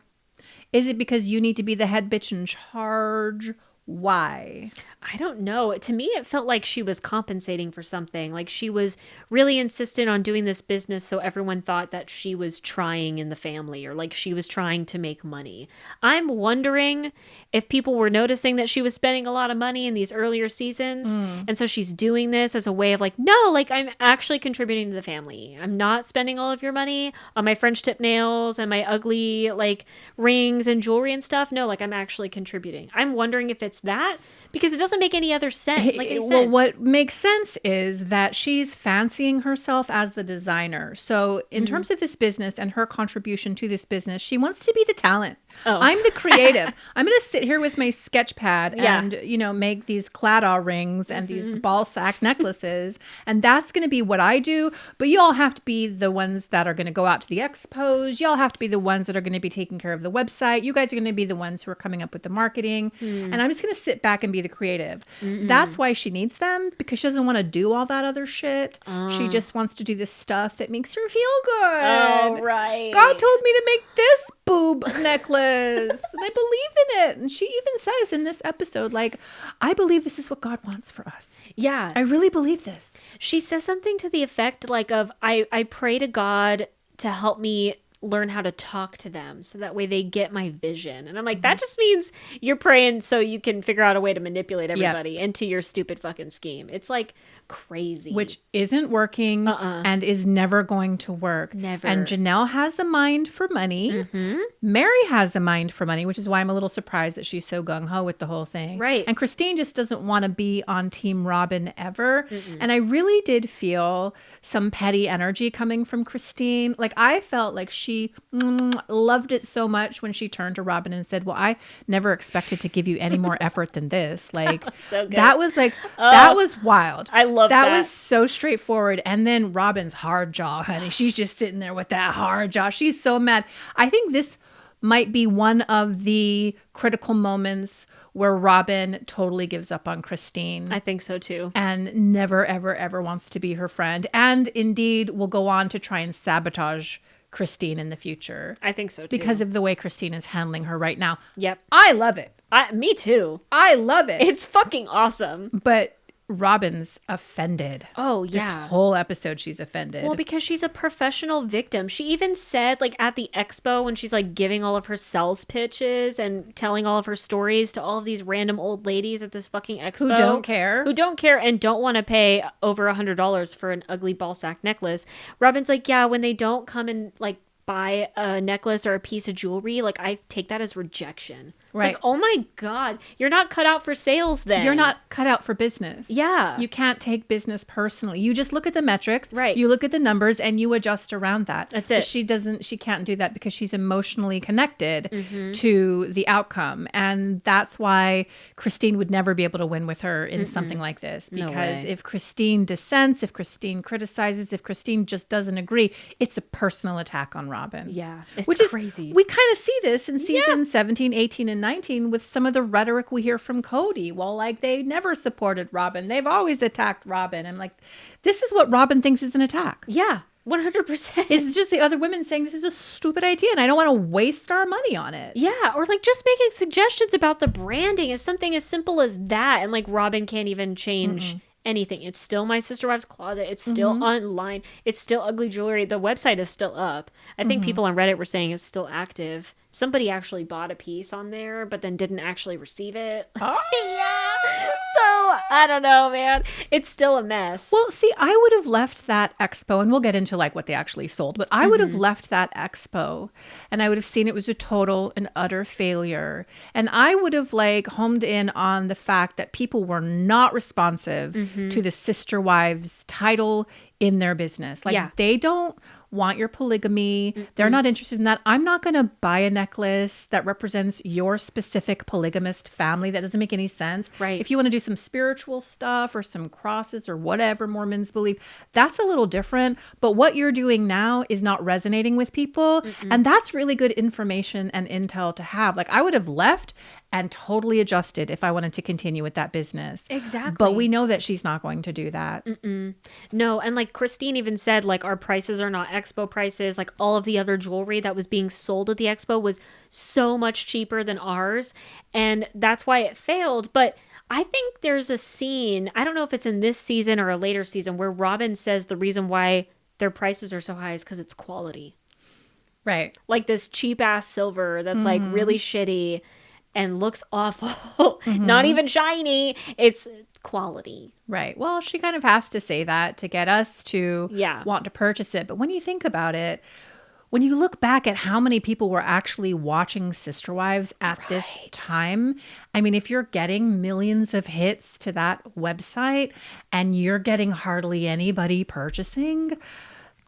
Speaker 1: Is it because you need to be the head bitch in charge? Why?
Speaker 2: I don't know. To me, it felt like she was compensating for something. Like she was really insistent on doing this business so everyone thought that she was trying in the family or like she was trying to make money. I'm wondering if people were noticing that she was spending a lot of money in these earlier seasons. And so she's doing this as a way of like, no, like I'm actually contributing to the family. I'm not spending all of your money on my French tip nails and my ugly like rings and jewelry and stuff. No, like I'm actually contributing. I'm wondering if it's that. Because it doesn't make any other sense.
Speaker 1: Well, what makes sense is that she's fancying herself as the designer. So in terms of this business and her contribution to this business, she wants to be the talent.
Speaker 2: Oh.
Speaker 1: I'm the creative. I'm going to sit here with my sketch pad and, you know, make these claddagh rings and these ball sack necklaces. And that's going to be what I do. But you all have to be the ones that are going to go out to the expos. You all have to be the ones that are going to be taking care of the website. You guys are going to be the ones who are coming up with the marketing. And I'm just going to sit back and be the creative. That's why she needs them, because she doesn't want to do all that other shit. She just wants to do this stuff that makes her feel good.
Speaker 2: Oh, right.
Speaker 1: God told me to make this boob necklace and I believe in it. And she even says in this episode, like, I believe this is what God wants for us.
Speaker 2: Yeah.
Speaker 1: I really believe this.
Speaker 2: She says something to the effect like of, I pray to God to help me learn how to talk to them so that way they get my vision. And I'm like, that just means you're praying so you can figure out a way to manipulate everybody into your stupid fucking scheme. It's like crazy.
Speaker 1: Which isn't working and is never going to work.
Speaker 2: Never.
Speaker 1: And Janelle has a mind for money. Mary has a mind for money, which is why I'm a little surprised that she's so gung-ho with the whole thing.
Speaker 2: Right.
Speaker 1: And Christine just doesn't want to be on Team Robyn ever. And I really did feel some petty energy coming from Christine. Like, I felt like she loved it so much when she turned to Robyn and said, well, I never expected to give you any more effort than this. Like,
Speaker 2: So good.
Speaker 1: that was like, that was wild.
Speaker 2: I love that.
Speaker 1: That was so straightforward. And then Robyn's hard jaw, honey. She's just sitting there with that hard jaw. She's so mad. I think this might be one of the critical moments where Robyn totally gives up on Christine.
Speaker 2: I think so too.
Speaker 1: And never, ever, ever wants to be her friend. And indeed will go on to try and sabotage Christine in the future.
Speaker 2: I think so too.
Speaker 1: Because of the way Christine is handling her right now.
Speaker 2: Yep.
Speaker 1: I love it.
Speaker 2: Me too.
Speaker 1: I love it.
Speaker 2: It's fucking awesome.
Speaker 1: But Robyn's offended.
Speaker 2: Oh, yeah.
Speaker 1: This whole episode, she's offended.
Speaker 2: Well, because she's a professional victim. She even said, like, at the expo when she's, like, giving all of her sales pitches and telling all of her stories to all of these random old ladies at this fucking expo.
Speaker 1: Who don't care.
Speaker 2: Who don't care and don't want to pay over $100 for an ugly ball sack necklace. Robyn's like, yeah, when they don't come and, like, buy a necklace or a piece of jewelry, like, I take that as rejection. It's
Speaker 1: Right.
Speaker 2: like, oh my God, you're not cut out for sales then.
Speaker 1: You're not cut out for business.
Speaker 2: Yeah.
Speaker 1: You can't take business personally. You just look at the metrics.
Speaker 2: Right.
Speaker 1: You look at the numbers and you adjust around that.
Speaker 2: That's it.
Speaker 1: But she can't do that because she's emotionally connected to the outcome. And that's why Christine would never be able to win with her in something like this.
Speaker 2: No
Speaker 1: Because
Speaker 2: way.
Speaker 1: if Christine dissents, if Christine criticizes, if Christine just doesn't agree, it's a personal attack on Robyn.
Speaker 2: Yeah. It's
Speaker 1: Which is
Speaker 2: crazy.
Speaker 1: We kind of see this in season 17, 18, and 19 with some of the rhetoric we hear from Cody. Well, like, they never supported Robyn. They've always attacked Robyn. I'm like, this is what Robyn thinks is an attack.
Speaker 2: Yeah. 100%.
Speaker 1: It's just the other women saying this is a stupid idea and I don't want to waste our money on it.
Speaker 2: Yeah, or like just making suggestions about the branding is something as simple as that. And like Robyn can't even change anything. It's still My Sister Wives Closet. It's still online. It's still ugly jewelry. The website is still up. I think people on Reddit were saying it's still active. Somebody actually bought a piece on there, but then didn't actually receive it.
Speaker 1: Oh.
Speaker 2: Yeah. So I don't know, man. It's still a mess.
Speaker 1: Well, see, I would have left that expo, and we'll get into like what they actually sold, but I would have left that expo and I would have seen it was a total and utter failure. And I would have like homed in on the fact that people were not responsive to the Sister Wives title in their business. Like they don't want your polygamy. They're not interested in that. I'm not going to buy a necklace that represents your specific polygamist family. That doesn't make any sense.
Speaker 2: Right.
Speaker 1: If you want to do some spiritual stuff or some crosses or whatever Mormons believe, that's a little different. But what you're doing now is not resonating with people. And that's really good information and intel to have. Like, I would have left and totally adjusted if I wanted to continue with that business.
Speaker 2: Exactly.
Speaker 1: But we know that she's not going to do that.
Speaker 2: No, and like Christine even said, like our prices are not Expo prices. Like all of the other jewelry that was being sold at the Expo was so much cheaper than ours. And that's why it failed. But I think there's a scene, I don't know if it's in this season or a later season, where Robyn says the reason why their prices are so high is because it's quality.
Speaker 1: Right.
Speaker 2: Like this cheap ass silver that's like really shitty and looks awful. Not even shiny. It's quality.
Speaker 1: Right. Well, she kind of has to say that to get us to
Speaker 2: Yeah.
Speaker 1: want to purchase it. But when you think about it, when you look back at how many people were actually watching Sister Wives at this time, I mean, if you're getting millions of hits to that website and you're getting hardly anybody purchasing,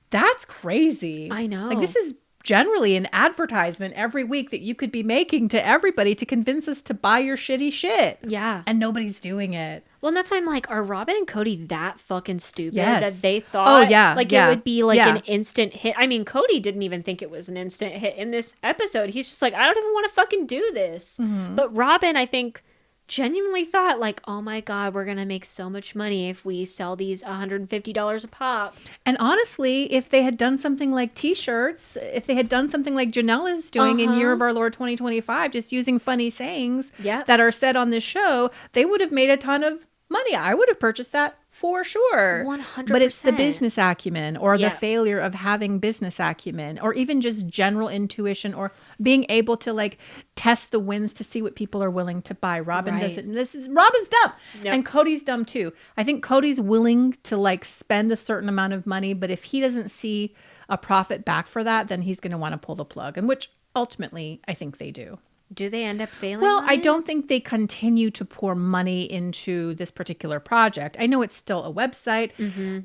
Speaker 1: that's crazy.
Speaker 2: I know.
Speaker 1: Like, this is generally an advertisement every week that you could be making to everybody to convince us to buy your shitty shit.
Speaker 2: Yeah.
Speaker 1: And nobody's doing it.
Speaker 2: Well, and that's why I'm like, are Robyn and Cody that fucking stupid
Speaker 1: Yes.
Speaker 2: that they thought like
Speaker 1: yeah,
Speaker 2: it would be like
Speaker 1: yeah.
Speaker 2: an instant hit? I mean, Cody didn't even think it was an instant hit in this episode. He's just like, I don't even want to fucking do this. But Robyn, I think, genuinely thought like, oh my God, we're going to make so much money if we sell these $150 a pop.
Speaker 1: And honestly, if they had done something like t-shirts, if they had done something like Janelle is doing in Year of Our Lord 2025, just using funny sayings that are said on this show, they would have made a ton of money. I would have purchased that for sure.
Speaker 2: 100%.
Speaker 1: But it's the business acumen or the failure of having business acumen or even just general intuition or being able to like test the winds to see what people are willing to buy. Robyn doesn't. Robyn's dumb.
Speaker 2: Yep.
Speaker 1: And Cody's dumb too. I think Cody's willing to like spend a certain amount of money, but if he doesn't see a profit back for that, then he's going to want to pull the plug. And which ultimately I think they do.
Speaker 2: Do they end up failing?
Speaker 1: Well,
Speaker 2: on
Speaker 1: I
Speaker 2: it?
Speaker 1: don't think they continue to pour money into this particular project. I know it's still a website.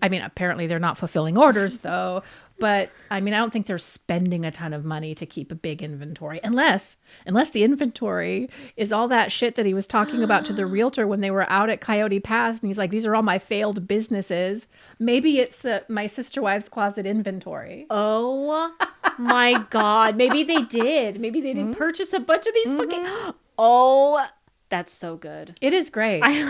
Speaker 1: I mean, apparently they're not fulfilling orders though. But I mean, I don't think they're spending a ton of money to keep a big inventory unless the inventory is all that shit that he was talking about to the realtor when they were out at Coyote Pass. And he's like, these are all my failed businesses. Maybe it's my Sister Wives Closet inventory.
Speaker 2: Oh my God. Maybe they did. Maybe they did purchase a bunch of these fucking. Oh, that's so good.
Speaker 1: It is great.
Speaker 2: I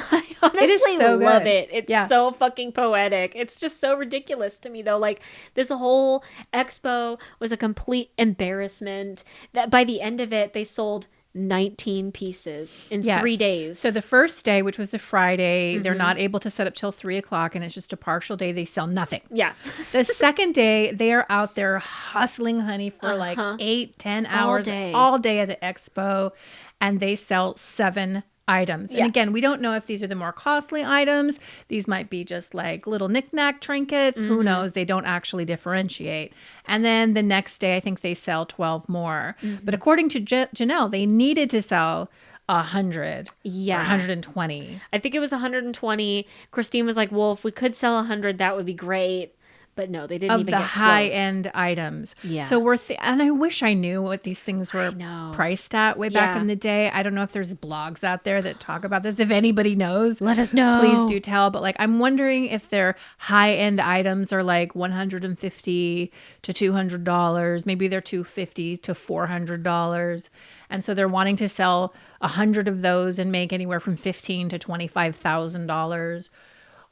Speaker 2: honestly
Speaker 1: so
Speaker 2: love
Speaker 1: good.
Speaker 2: it. It's so fucking poetic. It's just so ridiculous to me though. Like this whole expo was a complete embarrassment. That by the end of it, they sold 19 pieces in 3 days.
Speaker 1: So the first day, which was a Friday, they're not able to set up till 3:00 and it's just a partial day. They sell nothing.
Speaker 2: Yeah.
Speaker 1: The second day, they are out there hustling, honey, for like 8-10 hours all day at the expo. And they sell 7 items. And again, we don't know if these are the more costly items. These might be just like little knick-knack trinkets. Who knows? They don't actually differentiate. And then the next day, I think they sell 12 more. But according to Janelle, they needed to sell 100 or 120.
Speaker 2: I think it was 120. Christine was like, well, if we could sell 100, that would be great. But no, they didn't even get close.
Speaker 1: Of the high-end items.
Speaker 2: Yeah.
Speaker 1: So and I wish I knew what these things were priced at way back in the day. I don't know if there's blogs out there that talk about this. If anybody knows,
Speaker 2: let us know.
Speaker 1: Please do tell. But like, I'm wondering if their high-end items are like $150 to $200. Maybe they're $250 to $400. And so they're wanting to sell 100 of those and make anywhere from $15,000 to $25,000.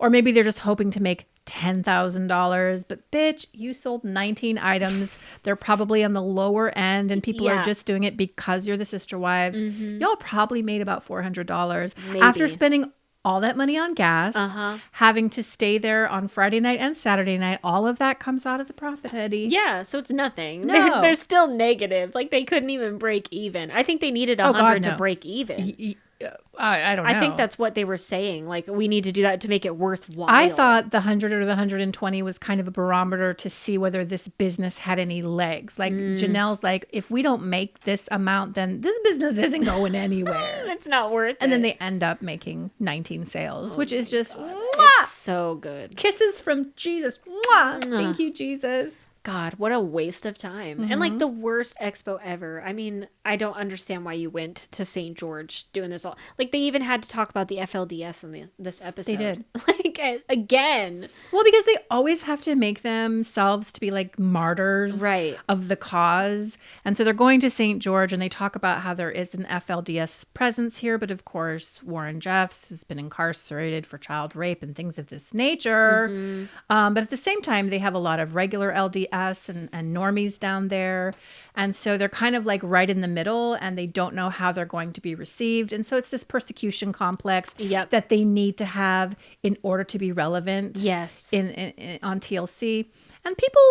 Speaker 1: Or maybe they're just hoping to make $10,000, but bitch, you sold 19 items. They're probably on the lower end and people are just doing it because you're the Sister Wives. Y'all probably made about $400 after spending all that money on gas, having to stay there on Friday night and Saturday night. All of that comes out of the profit, Eddie.
Speaker 2: Yeah, so it's nothing.
Speaker 1: No.
Speaker 2: They're still negative. Like they couldn't even break even. I think they needed 100 to break even.
Speaker 1: I don't know.
Speaker 2: I think that's what they were saying. Like, we need to do that to make it worthwhile.
Speaker 1: I thought the 100 or the 120 was kind of a barometer to see whether this business had any legs. Like, Janelle's like, if we don't make this amount, then this business isn't going anywhere.
Speaker 2: It's not worth it.
Speaker 1: And then they end up making 19 sales, which is just,
Speaker 2: it's so good.
Speaker 1: Kisses from Jesus. Mwah! Thank you, Jesus.
Speaker 2: God, what a waste of time. And like the worst expo ever. I mean, I don't understand why you went to St. George doing this all. Like they even had to talk about the FLDS in this episode.
Speaker 1: They did.
Speaker 2: Like again.
Speaker 1: Well, because they always have to make themselves to be like martyrs
Speaker 2: Right.
Speaker 1: of the cause. And so they're going to St. George and they talk about how there is an FLDS presence here. But of course, Warren Jeffs has been incarcerated for child rape and things of this nature. But at the same time, they have a lot of regular LDS and normies down there. And so they're kind of like right in the middle and they don't know how they're going to be received. And so it's this persecution complex that they need to have in order to be relevant
Speaker 2: Yes.
Speaker 1: in on TLC. And people,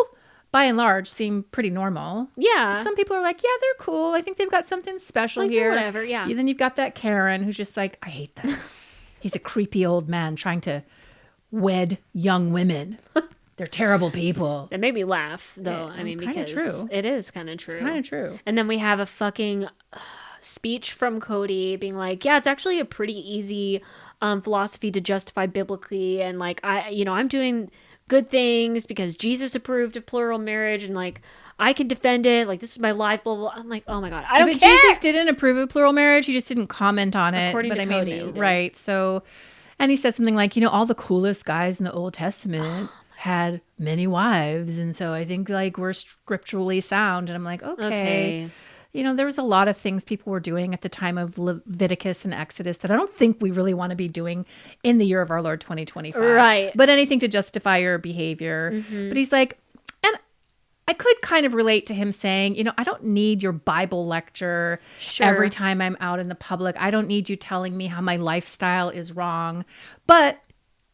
Speaker 1: by and large, seem pretty normal.
Speaker 2: Yeah.
Speaker 1: Some people are like, yeah, they're cool. I think they've got something special
Speaker 2: Like,
Speaker 1: here.
Speaker 2: whatever, yeah.
Speaker 1: Then you've got that Karen who's just like, I hate that. He's a creepy old man trying to wed young women. They're terrible people.
Speaker 2: That made me laugh, though.
Speaker 1: Yeah,
Speaker 2: I mean,
Speaker 1: kinda
Speaker 2: because
Speaker 1: true.
Speaker 2: it is kind of true.
Speaker 1: Kind of true.
Speaker 2: And then we have a fucking speech from Cody being like, yeah, it's actually a pretty easy philosophy to justify biblically. And like, I'm doing good things because Jesus approved of plural marriage and like, I can defend it. Like, this is my life, blah, blah, blah. I'm like, oh my God, I don't
Speaker 1: But
Speaker 2: care.
Speaker 1: Jesus didn't approve of plural marriage. He just didn't comment on it.
Speaker 2: According
Speaker 1: but
Speaker 2: to
Speaker 1: I
Speaker 2: Cody,
Speaker 1: mean,
Speaker 2: he did.
Speaker 1: right. So, and he said something like, all the coolest guys in the Old Testament had many wives. And so I think like we're scripturally sound. And I'm like, okay. There was a lot of things people were doing at the time of Leviticus and Exodus that I don't think we really want to be doing in the year of our Lord 2025.
Speaker 2: Right.
Speaker 1: But anything to justify your behavior. But he's like, and I could kind of relate to him saying, I don't need your Bible lecture every time I'm out in the public. I don't need you telling me how my lifestyle is wrong. But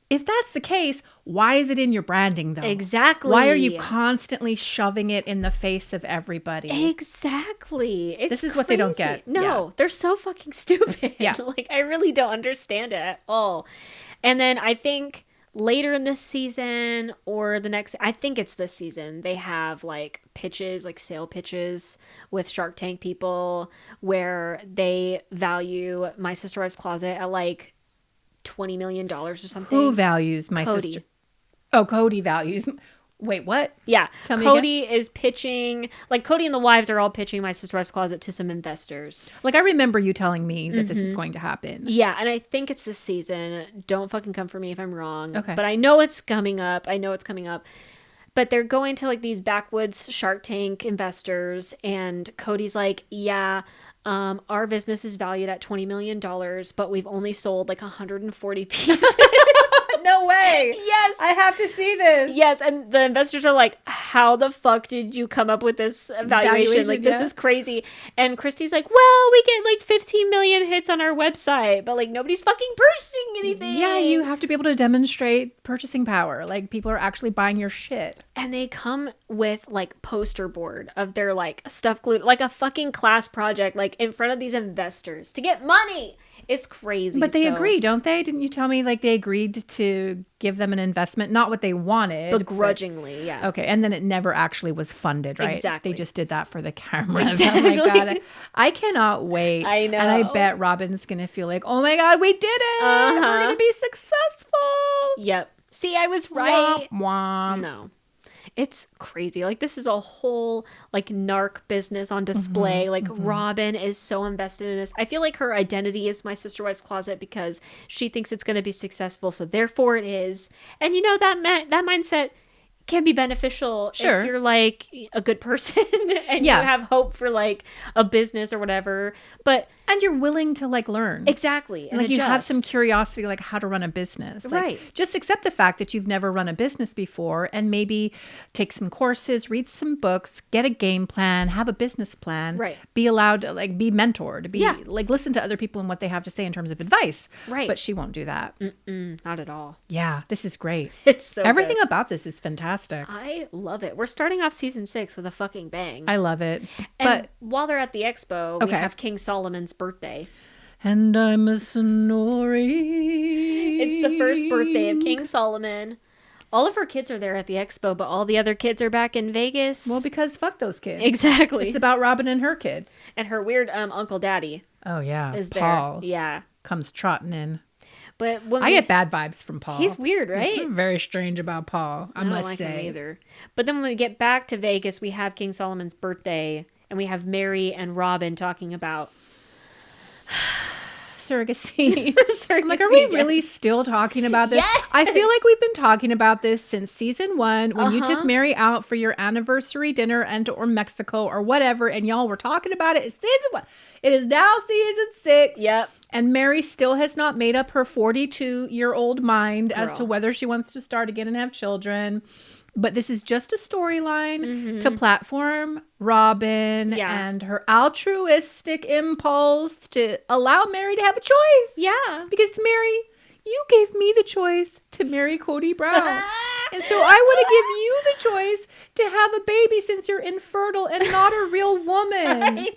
Speaker 1: if that's the case, why is it in your branding, though?
Speaker 2: Exactly.
Speaker 1: Why are you constantly shoving it in the face of everybody?
Speaker 2: Exactly. It's
Speaker 1: This is what they don't
Speaker 2: crazy.
Speaker 1: get.
Speaker 2: No,
Speaker 1: Yeah.
Speaker 2: they're so fucking stupid.
Speaker 1: Yeah.
Speaker 2: Like, I really don't understand it at all. And then I think later in this season or the next, I think it's this season, they have like pitches, like sale pitches with Shark Tank people where they value My Sister Wife's Closet at like $20 million or something.
Speaker 1: Who values my
Speaker 2: Cody.
Speaker 1: sister? Oh, Cody values. Wait, what?
Speaker 2: Yeah.
Speaker 1: Tell me
Speaker 2: Cody is pitching, like Cody and the wives are all pitching My Sister Wife's Closet to some investors.
Speaker 1: Like, I remember you telling me that this is going to happen.
Speaker 2: Yeah, and I think it's this season. Don't fucking come for me if I'm wrong.
Speaker 1: Okay.
Speaker 2: But I know it's coming up. But they're going to like these backwoods Shark Tank investors, and Cody's like, yeah, our business is valued at $20 million, but we've only sold like 140 pieces.
Speaker 1: No way.
Speaker 2: Yes.
Speaker 1: I have to see this.
Speaker 2: Yes, and the investors are like, how the fuck did you come up with this valuation? Like, this
Speaker 1: yeah.
Speaker 2: is crazy. And Christy's like, well, we get like 15 million hits on our website, but like nobody's fucking purchasing anything.
Speaker 1: Yeah, you have to be able to demonstrate purchasing power. Like, people are actually buying your shit.
Speaker 2: And they come with like poster board of their like stuff glued, like a fucking class project, like in front of these investors to get money. It's crazy.
Speaker 1: But they agree, don't they? Didn't you tell me like they agreed to give them an investment? Not what they wanted.
Speaker 2: Begrudgingly, yeah.
Speaker 1: Okay, and then it never actually was funded, right?
Speaker 2: Exactly.
Speaker 1: They just did that for the cameras.
Speaker 2: Exactly.
Speaker 1: Oh my God. I cannot wait.
Speaker 2: I know.
Speaker 1: And I bet Robyn's going to feel like, oh my God, we did it. We're going to be successful.
Speaker 2: Yep. See, I was right.
Speaker 1: Womp womp.
Speaker 2: No. It's crazy. Like, this is a whole, like, narc business on display. Robyn is so invested in this. I feel like her identity is My Sister Wife's Closet because she thinks it's going to be successful, so therefore it is. And, that mindset can be beneficial if you're, like, a good person and you have hope for, like, a business or whatever. But...
Speaker 1: And you're willing to like learn.
Speaker 2: Exactly.
Speaker 1: And like you have some curiosity like how to run a business. Like,
Speaker 2: right.
Speaker 1: Just accept the fact that you've never run a business before and maybe take some courses, read some books, get a game plan, have a business plan.
Speaker 2: Right.
Speaker 1: Be allowed to like be mentored, like listen to other people and what they have to say in terms of advice.
Speaker 2: Right.
Speaker 1: But she won't do that.
Speaker 2: Not at all.
Speaker 1: Yeah, this is great.
Speaker 2: It's so
Speaker 1: Everything
Speaker 2: good.
Speaker 1: about this is fantastic.
Speaker 2: I love it. We're starting off season 6 with a fucking bang.
Speaker 1: I love it.
Speaker 2: And
Speaker 1: But
Speaker 2: while they're at the expo, we have King Solomon's birthday.
Speaker 1: and I'm a Sonori.
Speaker 2: It's the first birthday of King Solomon. All of her kids are there at the expo, but all the other kids are back in Vegas.
Speaker 1: Well, because fuck those kids.
Speaker 2: Exactly.
Speaker 1: It's about Robyn and her kids.
Speaker 2: And her weird Uncle Daddy
Speaker 1: Oh yeah,
Speaker 2: is
Speaker 1: Paul
Speaker 2: there. Yeah.
Speaker 1: comes trotting in.
Speaker 2: But when
Speaker 1: I get bad vibes from Paul.
Speaker 2: he's weird, right?
Speaker 1: There's very strange about Paul, I
Speaker 2: don't
Speaker 1: must
Speaker 2: like
Speaker 1: say.
Speaker 2: him either. But then when we get back to Vegas, we have King Solomon's birthday, and we have Mary and Robyn talking about
Speaker 1: Surrogacy. I'm like, are
Speaker 2: surrogacy
Speaker 1: we
Speaker 2: again.
Speaker 1: really still talking about this?
Speaker 2: Yes!
Speaker 1: I feel like we've been talking about this since season 1 when you took
Speaker 2: Uh-huh.
Speaker 1: Mary out for your anniversary dinner and or Mexico or whatever, and y'all were talking about it. It's season 1. It is now season 6.
Speaker 2: Yep.
Speaker 1: And Mary still has not made up her 42-year-old mind as to
Speaker 2: Girl.
Speaker 1: whether she wants to start again and have children. But this is just a storyline to platform Robyn
Speaker 2: Yeah.
Speaker 1: and her altruistic impulse to allow Mary to have a choice.
Speaker 2: Yeah.
Speaker 1: Because Mary, you gave me the choice to marry Cody Brown. And so I want to give you the choice to have a baby since you're infertile and not a real woman.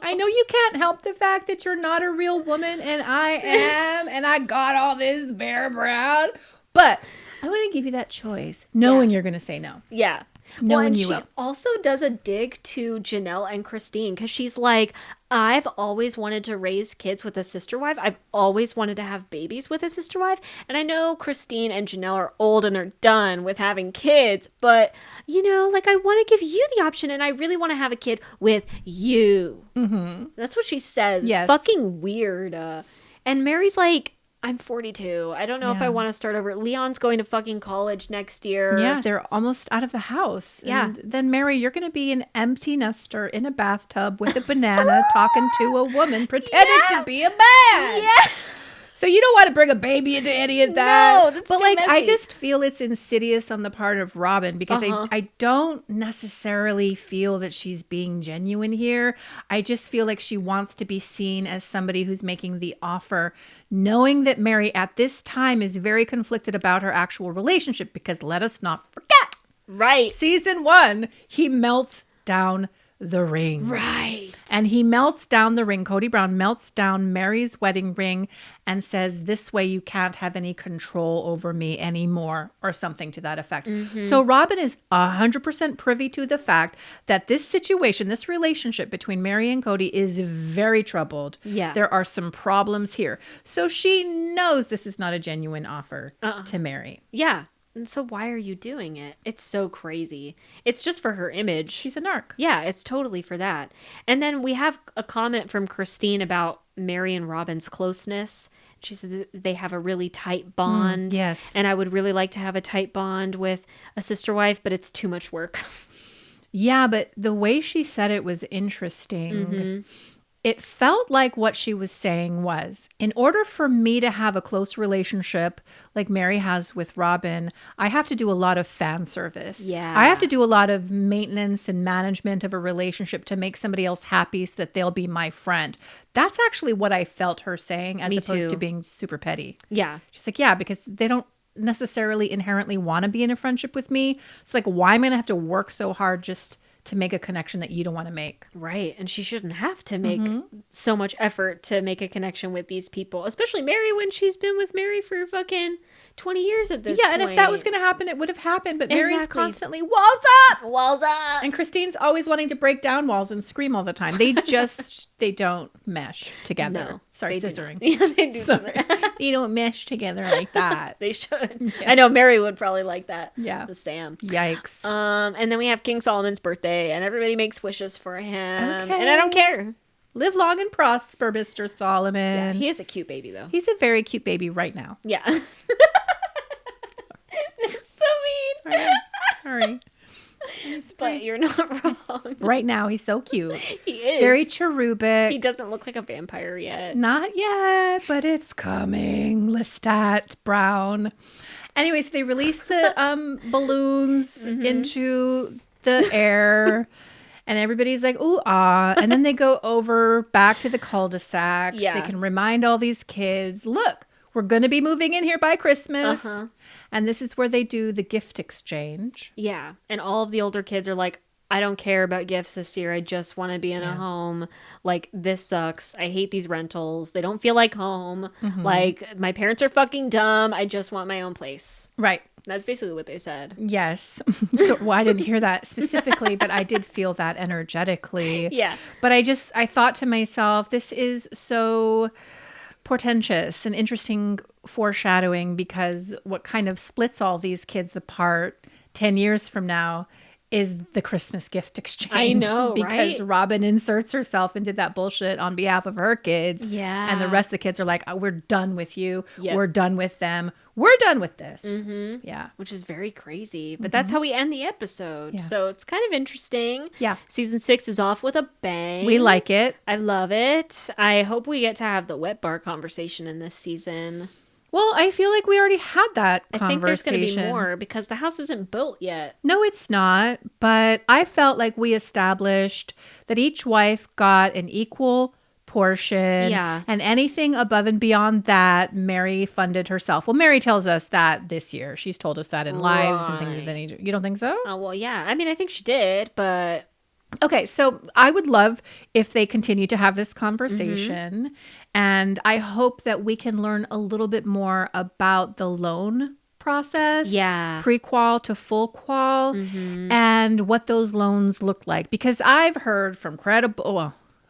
Speaker 1: I know you can't help the fact that you're not a real woman and I am, and I got all this Bear Brown. But I want to give you that choice, knowing you're going to say no.
Speaker 2: Yeah.
Speaker 1: Knowing
Speaker 2: and
Speaker 1: you
Speaker 2: she
Speaker 1: will.
Speaker 2: also does a dig to Janelle and Christine because she's like, I've always wanted to raise kids with a sister wife. I've always wanted to have babies with a sister wife. And I know Christine and Janelle are old and they're done with having kids, but you know, like I want to give you the option and I really want to have a kid with you. Mm-hmm. That's what she says.
Speaker 1: Yes.
Speaker 2: It's fucking weird. And Mary's like, I'm 42. I don't know if
Speaker 1: Yeah.
Speaker 2: I want to start over. Leon's going to fucking college next year.
Speaker 1: Yeah, they're almost out of the house.
Speaker 2: Yeah.
Speaker 1: And then, Mary, you're going to be an empty nester in a bathtub with a banana talking to a woman pretending to be a man.
Speaker 2: Yeah.
Speaker 1: So you don't want to bring a baby into any of that.
Speaker 2: No, that's
Speaker 1: but
Speaker 2: too
Speaker 1: like I
Speaker 2: messy.
Speaker 1: just feel it's insidious on the part of Robyn because I don't necessarily feel that she's being genuine here. I just feel like she wants to be seen as somebody who's making the offer, knowing that Mary at this time is very conflicted about her actual relationship because let us not forget,
Speaker 2: Right.
Speaker 1: season 1, he melts down the ring.
Speaker 2: Right.
Speaker 1: And he melts down the ring. Cody Brown melts down Mary's wedding ring and says, this way you can't have any control over me anymore, or something to that effect. So Robyn is 100% privy to the fact that this situation, this relationship between Mary and Cody is very troubled.
Speaker 2: Yeah.
Speaker 1: There are some problems here. So she knows this is not a genuine offer to Mary.
Speaker 2: Yeah. And so why are you doing it? It's so crazy. It's just for her image.
Speaker 1: She's a narc.
Speaker 2: Yeah, it's totally for that. And then we have a comment from Christine about Mary and Robyn's closeness. She said that they have a really tight bond.
Speaker 1: yes.
Speaker 2: And I would really like to have a tight bond with a sister wife, but it's too much work.
Speaker 1: Yeah, but the way she said it was interesting. It felt like what she was saying was, in order for me to have a close relationship like Mary has with Robyn, I have to do a lot of fan service.
Speaker 2: Yeah.
Speaker 1: I have to do a lot of maintenance and management of a relationship to make somebody else happy so that they'll be my friend. That's actually what I felt her saying, as
Speaker 2: Me
Speaker 1: opposed to
Speaker 2: too.
Speaker 1: being super petty.
Speaker 2: Yeah.
Speaker 1: She's like, yeah, because they don't necessarily inherently want to be in a friendship with me. So like, why am I going to have to work so hard just to make a connection that you don't want to make?
Speaker 2: Right. And she shouldn't have to make so much effort to make a connection with these people, especially Mary when she's been with Mary for fucking 20 years at this
Speaker 1: Yeah,
Speaker 2: point.
Speaker 1: and if that was going to happen, it would have happened. But Mary's
Speaker 2: Exactly.
Speaker 1: constantly, walls up!
Speaker 2: Walls up.
Speaker 1: And Christine's always wanting to break down walls and scream all the time. They just, they don't mesh together.
Speaker 2: No,
Speaker 1: Sorry,
Speaker 2: they do
Speaker 1: scissoring.
Speaker 2: not. Yeah, they do.
Speaker 1: Sorry. They don't mesh together like that.
Speaker 2: They should. I know Mary would probably like that.
Speaker 1: Yeah.
Speaker 2: With Sam.
Speaker 1: Yikes.
Speaker 2: And then we have King Solomon's birthday, and everybody makes wishes for him.
Speaker 1: Okay.
Speaker 2: And I don't care.
Speaker 1: Live long and prosper, Mr.
Speaker 2: Yeah,
Speaker 1: Solomon.
Speaker 2: he is a cute baby, though.
Speaker 1: He's a very cute baby right now.
Speaker 2: Yeah. That's so mean.
Speaker 1: Sorry.
Speaker 2: But you're not wrong.
Speaker 1: Right now, he's so cute.
Speaker 2: He is.
Speaker 1: Very cherubic.
Speaker 2: He doesn't look like a vampire yet.
Speaker 1: Not yet, but it's coming. Lestat Brown. Anyway, so they release the balloons into the air, and everybody's like, ooh, ah. And then they go over back to the cul-de-sacs.
Speaker 2: Yeah.
Speaker 1: They can remind all these kids, look, we're going to be moving in here by Christmas. And this is where they do the gift exchange.
Speaker 2: Yeah. And all of the older kids are like, I don't care about gifts this year. I just want to be in a home. Like, this sucks. I hate these rentals. They don't feel like home. Like, my parents are fucking dumb. I just want my own place.
Speaker 1: Right.
Speaker 2: That's basically what they said.
Speaker 1: Yes. So, well, I didn't hear that specifically, but I did feel that energetically.
Speaker 2: Yeah.
Speaker 1: But I thought to myself, this is so portentous and interesting foreshadowing, because what kind of splits all these kids apart 10 years from now is the Christmas gift exchange.
Speaker 2: I know,
Speaker 1: because
Speaker 2: right?
Speaker 1: Robyn inserts herself and did that bullshit on behalf of her kids.
Speaker 2: Yeah.
Speaker 1: And the rest of the kids are like, oh, we're done with you.
Speaker 2: Yep.
Speaker 1: We're done with them. We're done with this.
Speaker 2: Mm-hmm.
Speaker 1: Yeah.
Speaker 2: Which is very crazy. But that's how we end the episode.
Speaker 1: Yeah.
Speaker 2: So it's kind of interesting.
Speaker 1: Yeah.
Speaker 2: Season 6 is off with a bang.
Speaker 1: We like it.
Speaker 2: I love it. I hope we get to have the wet bar conversation in this season.
Speaker 1: Well, I feel like we already had that conversation.
Speaker 2: I think there's going to be more because the house isn't built yet.
Speaker 1: No, it's not. But I felt like we established that each wife got an equal portion.
Speaker 2: Yeah.
Speaker 1: And anything above and beyond that, Mary funded herself. Well, Mary tells us that this year. She's told us that in lives and things of that nature. You don't think so?
Speaker 2: Oh, well, yeah. I mean, I think she did, but...
Speaker 1: Okay, so I would love if they continue to have this conversation.
Speaker 2: Mm-hmm.
Speaker 1: And I hope that we can learn a little bit more about the loan process.
Speaker 2: Yeah.
Speaker 1: Pre-qual to full qual. And what those loans look like. Because I've heard from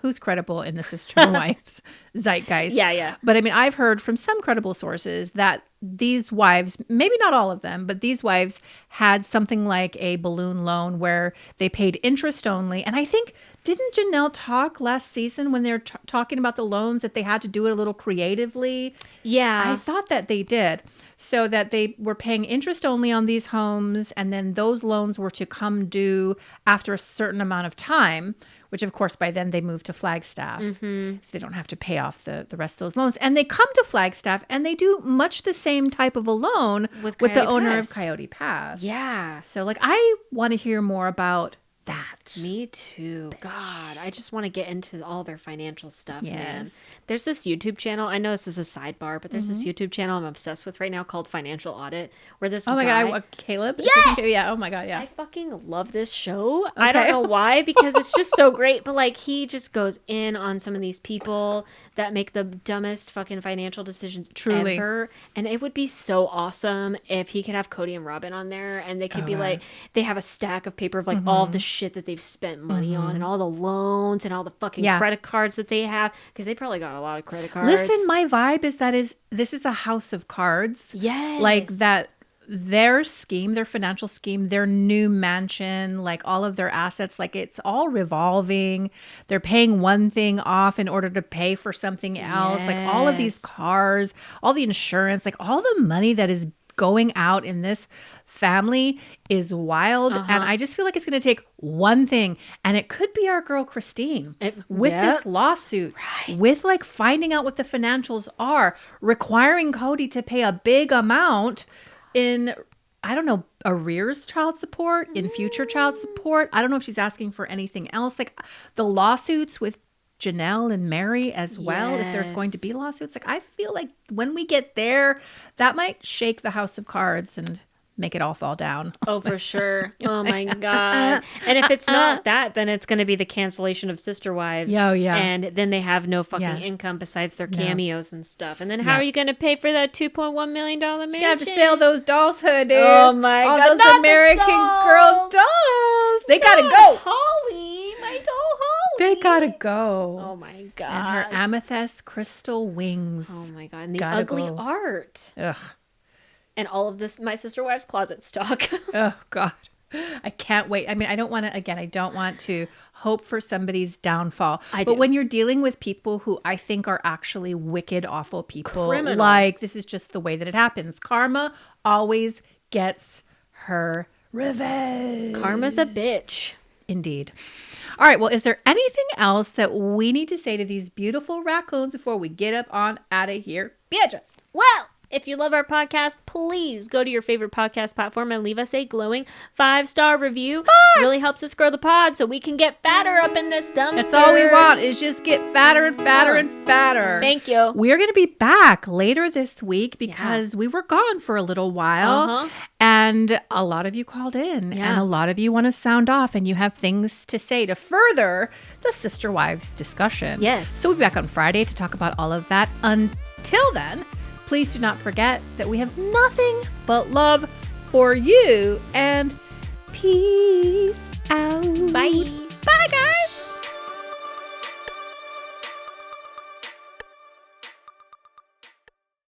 Speaker 1: who's credible in the sister and wives zeitgeist.
Speaker 2: Yeah.
Speaker 1: But I mean, I've heard from some credible sources that these wives, maybe not all of them, but these wives had something like a balloon loan where they paid interest only. And I think, didn't Janelle talk last season when they were talking about the loans that they had to do it a little creatively?
Speaker 2: Yeah.
Speaker 1: I thought that they did. So that they were paying interest only on these homes, and then those loans were to come due after a certain amount of time, which of course by then they moved to Flagstaff. So they don't have to pay off the rest of those loans. And they come to Flagstaff and they do much the same type of a loan with the
Speaker 2: Coyote
Speaker 1: owner
Speaker 2: Pass.
Speaker 1: of Coyote Pass.
Speaker 2: Yeah.
Speaker 1: So like, I want to hear more about that.
Speaker 2: Me too. God, I just want to get into all their financial stuff, man.
Speaker 1: Yes.
Speaker 2: There's this YouTube channel. I know this is a sidebar, but there's this YouTube channel I'm obsessed with right now called Financial Audit, where this
Speaker 1: Oh my
Speaker 2: guy...
Speaker 1: God, Caleb?
Speaker 2: Yes!
Speaker 1: Yeah, oh my God, yeah.
Speaker 2: I fucking love this show. I don't know why, because it's just so great. But like, he just goes in on some of these people that make the dumbest fucking financial decisions
Speaker 1: Truly.
Speaker 2: ever. And it would be so awesome if he could have Cody and Robyn on there, and they could be like, they have a stack of paper of like all of the shit that they've spent money on, and all the loans and all the fucking credit cards that they have, because they probably got a lot of credit cards.
Speaker 1: Listen, my vibe is this is a house of cards.
Speaker 2: Yes.
Speaker 1: Like that. Their scheme, their financial scheme, their new mansion, like all of their assets, like it's all revolving. They're paying one thing off in order to pay for something else. Like all of these cars, all the insurance, like all the money that is going out in this family is wild. And I just feel like it's going to take one thing. And it could be our girl Christine with this lawsuit, with like finding out what the financials are, requiring Cody to pay a big amount in, I don't know, arrears child support, in future child support. I don't know if she's asking for anything else. Like the lawsuits with Janelle and Mary as well, if there's going to be lawsuits. Like I feel like when we get there, that might shake the house of cards and make it all fall down.
Speaker 2: Oh, for sure. Oh my God. And if it's not that, then it's going to be the cancellation of Sister Wives.
Speaker 1: Oh, yeah.
Speaker 2: And then they have no fucking income besides their cameos and stuff. And then how are you going to pay for that $2.1 million mansion?
Speaker 1: You have to sell those dolls, dude.
Speaker 2: Oh my God.
Speaker 1: All those
Speaker 2: Not the
Speaker 1: American Girl dolls. They gotta go.
Speaker 2: Holly. My doll Holly.
Speaker 1: They gotta go.
Speaker 2: Oh my God.
Speaker 1: And her amethyst crystal wings.
Speaker 2: Oh my God. And the
Speaker 1: Gotta
Speaker 2: ugly
Speaker 1: go.
Speaker 2: art.
Speaker 1: Ugh.
Speaker 2: And all of this, my sister wife's closet stock.
Speaker 1: Oh God. I can't wait. I mean, I don't want to hope for somebody's downfall. But when you're dealing with people who I think are actually wicked, awful people,
Speaker 2: Criminal.
Speaker 1: like this is just the way that it happens. Karma always gets her revenge.
Speaker 2: Karma's a bitch.
Speaker 1: Indeed. All right. Well, is there anything else that we need to say to these beautiful raccoons before we get up on out of here? Bitches.
Speaker 2: Well, if you love our podcast, please go to your favorite podcast platform and leave us a glowing 5-star review. Really helps us grow the pod so we can get fatter up in this dumpster.
Speaker 1: That's all we want is just get fatter and fatter and fatter.
Speaker 2: Thank you.
Speaker 1: We're going to be back later this week because we were gone for a little while. And a lot of you called in and a lot of you want to sound off and you have things to say to further the Sister Wives discussion.
Speaker 2: Yes.
Speaker 1: So we'll be back on Friday to talk about all of that. Until then, please do not forget that we have nothing but love for you and peace.